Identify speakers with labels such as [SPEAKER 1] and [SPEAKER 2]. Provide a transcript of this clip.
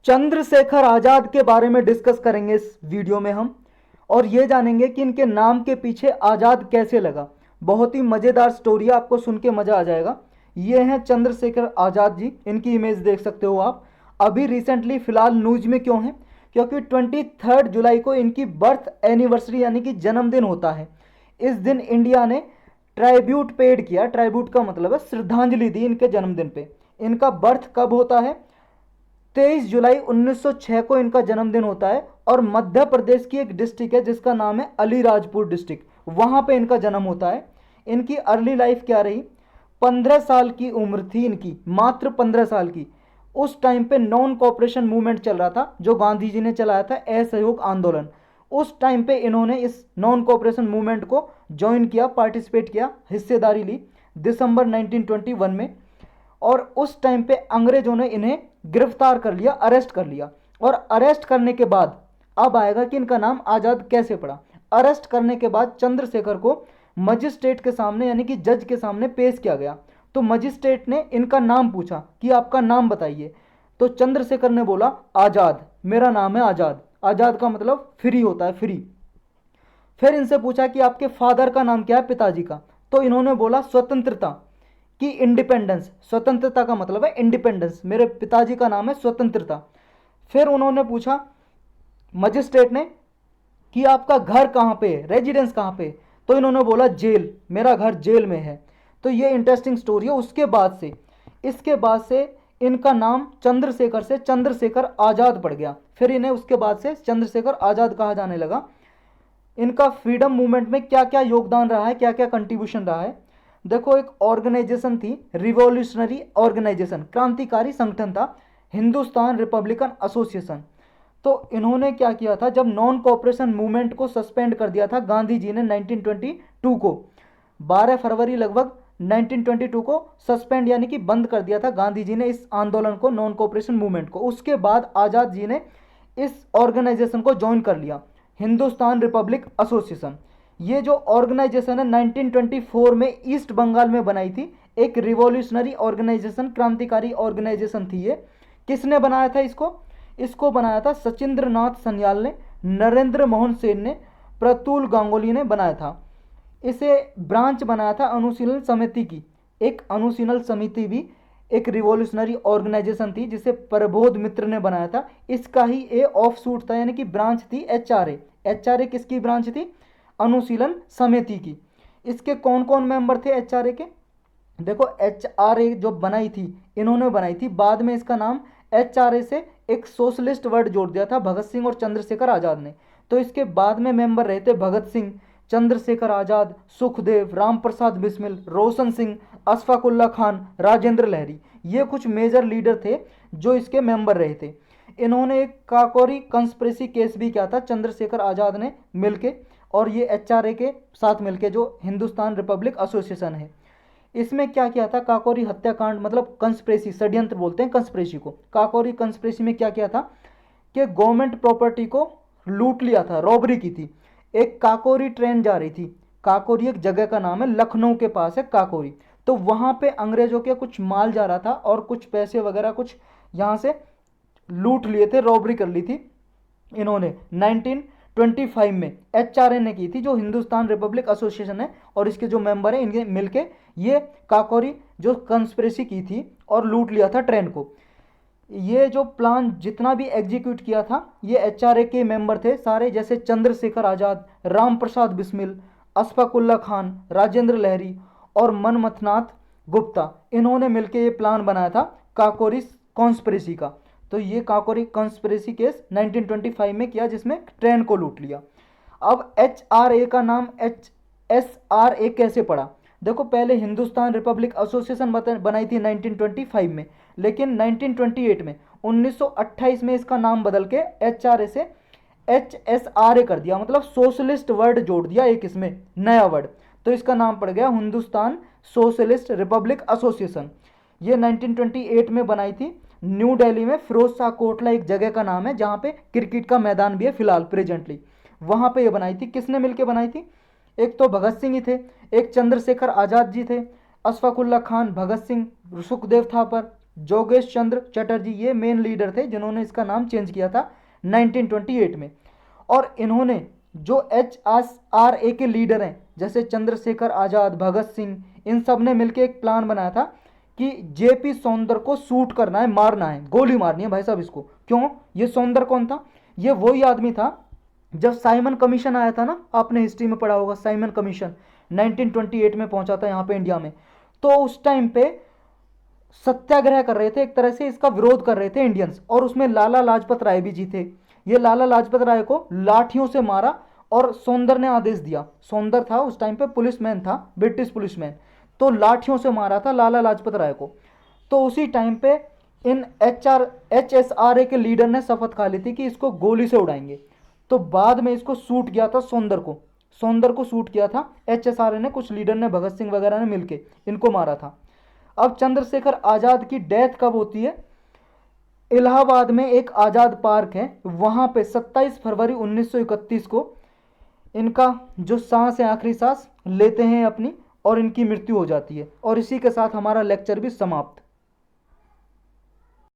[SPEAKER 1] चंद्रशेखर आजाद के बारे में डिस्कस करेंगे इस वीडियो में हम, और ये जानेंगे कि इनके नाम के पीछे आजाद कैसे लगा। बहुत ही मजेदार स्टोरी है, आपको सुन के मजा आ जाएगा। ये हैं चंद्रशेखर आजाद जी, इनकी इमेज देख सकते हो आप। अभी रिसेंटली फिलहाल न्यूज में क्यों है? क्योंकि 23 जुलाई को इनकी बर्थ एनिवर्सरी यानी कि जन्मदिन होता है। इस दिन इंडिया ने ट्राइब्यूट पेड किया। ट्राइब्यूट का मतलब है श्रद्धांजलि दी इनके जन्मदिन पे। इनका बर्थ कब होता है? 23 जुलाई 1906 को इनका जन्मदिन होता है। और मध्य प्रदेश की एक डिस्ट्रिक्ट है जिसका नाम है अलीराजपुर डिस्ट्रिक्ट, वहां पे इनका जन्म होता है। इनकी अर्ली लाइफ क्या रही? 15 साल की उम्र थी इनकी, मात्र 15 साल की। उस टाइम पे नॉन कॉपरेशन मूवमेंट चल रहा था जो गांधी जी ने चलाया था, असहयोग आंदोलन। उस टाइम पे इन्होंने इस नॉन कॉपरेशन मूवमेंट को ज्वाइन किया, पार्टिसिपेट किया, हिस्सेदारी ली दिसंबर 1921 में। और उस टाइम पे अंग्रेजों ने इन्हें गिरफ्तार कर लिया, अरेस्ट कर लिया। और अरेस्ट करने के बाद अब आएगा कि इनका नाम आजाद कैसे पड़ा। अरेस्ट करने के बाद चंद्रशेखर को मजिस्ट्रेट के सामने यानी कि जज के सामने पेश किया गया। तो मजिस्ट्रेट ने इनका नाम पूछा कि आपका नाम बताइए। तो चंद्रशेखर ने बोला आजाद, मेरा नाम है आजाद। आजाद का मतलब फ्री होता है, फ्री। फिर इनसे पूछा कि आपके फादर का नाम क्या है, पिताजी का? तो इन्होंने बोला स्वतंत्रता की, इंडिपेंडेंस। स्वतंत्रता का मतलब है इंडिपेंडेंस, मेरे पिताजी का नाम है स्वतंत्रता। फिर उन्होंने पूछा मजिस्ट्रेट ने कि आपका घर कहाँ पे है, रेजिडेंस कहाँ पे? तो इन्होंने बोला जेल, मेरा घर जेल में है। तो ये इंटरेस्टिंग स्टोरी है। इसके बाद से इनका नाम चंद्रशेखर से चंद्रशेखर आजाद पड़ गया। फिर इन्हें उसके बाद से चंद्रशेखर आजाद कहा जाने लगा। इनका फ्रीडम मूवमेंट में क्या क्या योगदान रहा है, क्या क्या कंट्रीब्यूशन रहा है? देखो, एक ऑर्गेनाइजेशन थी, रिवॉल्यूशनरी ऑर्गेनाइजेशन, क्रांतिकारी संगठन था, हिंदुस्तान रिपब्लिकन एसोसिएशन। तो इन्होंने क्या किया था, जब नॉन कॉपरेशन मूवमेंट को सस्पेंड कर दिया था गांधी जी ने 1922 को, 12 फरवरी लगभग 1922 को सस्पेंड यानी कि बंद कर दिया था गांधी जी ने इस आंदोलन को, नॉन कॉपरेशन मूवमेंट को। उसके बाद आजाद जी ने इस ऑर्गेनाइजेशन को ज्वाइन कर लिया, हिंदुस्तान रिपब्लिक एसोसिएशन। ये जो ऑर्गेनाइजेशन है 1924 में ईस्ट बंगाल में बनाई थी, एक रिवॉल्यूशनरी ऑर्गेनाइजेशन, क्रांतिकारी ऑर्गेनाइजेशन थी ये। किसने बनाया था इसको? इसको बनाया था सचिंद्र नाथ सन्याल ने, नरेंद्र मोहन सेन ने, प्रतुल गांगुली ने बनाया था। इसे ब्रांच बनाया था अनुशीलन समिति की। एक अनुशीलन समिति भी एक रिवॉल्यूशनरी ऑर्गेनाइजेशन थी जिसे प्रबोध मित्र ने बनाया था। इसका ही ए ऑफ सूट था यानी कि ब्रांच थी एचआरए। एचआरए किसकी ब्रांच थी? अनुशीलन समिति की। इसके कौन कौन मेंबर थे एचआरए के? देखो, एचआरए जो बनाई थी, इन्होंने बनाई थी। बाद में इसका नाम एचआरए से एक सोशलिस्ट वर्ड जोड़ दिया था भगत सिंह और चंद्रशेखर आजाद ने। तो इसके बाद में मेंबर रहे थे भगत सिंह, चंद्रशेखर आजाद, सुखदेव, राम प्रसाद बिस्मिल, रोशन सिंह, अशफाक उल्ला खान, राजेंद्र लहरी। ये कुछ मेजर लीडर थे जो इसके मेंबर रहे थे। इन्होंने एक काकोरी कंस्पिरेसी केस भी किया था चंद्रशेखर आजाद ने मिलके, और ये एचआरए के साथ मिलके, जो हिंदुस्तान रिपब्लिक एसोसिएशन है। इसमें क्या किया था? काकोरी हत्याकांड, मतलब कंस्पिरेसी, षड्यंत्र बोलते हैं कंस्पिरेसी को। काकोरी कंस्पिरेसी में क्या किया था कि गवर्नमेंट प्रॉपर्टी को लूट लिया था, रॉबरी की थी। एक काकोरी ट्रेन जा रही थी, काकोरी एक जगह का नाम है, लखनऊ के पास है काकोरी। तो वहां पे अंग्रेजों के कुछ माल जा रहा था और कुछ पैसे वगैरह कुछ यहां से लूट लिए थे, रॉबरी कर ली थी इन्होंने 1925 में। एचआरए ने की थी, जो हिंदुस्तान रिपब्लिक एसोसिएशन है और इसके जो मेंबर हैं, इनके मिलके ये काकोरी जो कंस्पिरेसी की थी और लूट लिया था ट्रेन को। ये जो प्लान जितना भी एग्जीक्यूट किया था, ये एचआरए के मेंबर थे सारे, जैसे चंद्रशेखर आजाद, राम प्रसाद बिस्मिल, अशफाक उल्ला खान, राजेंद्र लहरी और मनमथनाथ गुप्ता। इन्होंने मिलकर ये प्लान बनाया था काकोरी कॉन्स्पिरेसी का। तो ये काकोरी कॉन्स्पिरेसी केस 1925 में किया जिसमें ट्रेन को लूट लिया। अब एचआरए का नाम एचएसआरए कैसे पड़ा? देखो, पहले हिंदुस्तान रिपब्लिक एसोसिएशन बनाई थी 1925 में, लेकिन 1928 में 1928 में इसका नाम बदल के एचआरए से एचएसआरए कर दिया, मतलब सोशलिस्ट वर्ड जोड़ दिया एक इसमें नया वर्ड। तो इसका नाम पड़ गया हिंदुस्तान सोशलिस्ट रिपब्लिक एसोसिएशन। ये 1928 में बनाई थी न्यू दिल्ली में, फिरोज शाह कोटला एक जगह का नाम है जहां पे क्रिकेट का मैदान भी है फिलहाल प्रेजेंटली। वहां पे ये बनाई थी। किसने मिलकर बनाई थी? एक तो भगत सिंह ही थे, एक चंद्रशेखर आजाद जी थे, अशफाक उल्ला खान, भगत सिंह, सुखदेव थापर, जोगेश चंद्र चटर्जी, ये मेन लीडर थे जिन्होंने इसका नाम चेंज किया था 1928 में। और इन्होंने जो HSRA के लीडर हैं जैसे चंद्रशेखर आज़ाद, भगत सिंह, इन सब ने मिलकर एक प्लान बनाया था कि JP सौंदर को शूट करना है, मारना है, गोली मारनी है भाई साहब इसको। क्यों? ये सौंदर कौन था? ये वही आदमी था जब साइमन कमीशन आया था ना, आपने हिस्ट्री में पढ़ा होगा, साइमन कमीशन 1928 में पहुंचा था यहाँ पे इंडिया में। तो उस टाइम पे सत्याग्रह कर रहे थे, एक तरह से इसका विरोध कर रहे थे इंडियंस, और उसमें लाला लाजपत राय भी जी थे। ये लाला लाजपत राय को लाठियों से मारा और सौंदर ने आदेश दिया, सौंदर था उस टाइम पे पुलिसमैन था, ब्रिटिश पुलिसमैन, तो लाठियों से मारा था लाला लाजपत राय को। तो उसी टाइम पे इन HSRA के लीडर ने शपथ खा ली थी कि इसको गोली से उड़ाएंगे। तो बाद में इसको शूट किया था सौंदर को शूट किया था HSRA ने, कुछ लीडर ने, भगत सिंह वगैरह ने मिलके इनको मारा था। अब चंद्रशेखर आज़ाद की डेथ कब होती है? इलाहाबाद में एक आज़ाद पार्क है, वहाँ पे 27 फरवरी 1931 को इनका जो सांस है, आखिरी सांस लेते हैं अपनी, और इनकी मृत्यु हो जाती है। और इसी के साथ हमारा लेक्चर भी समाप्त।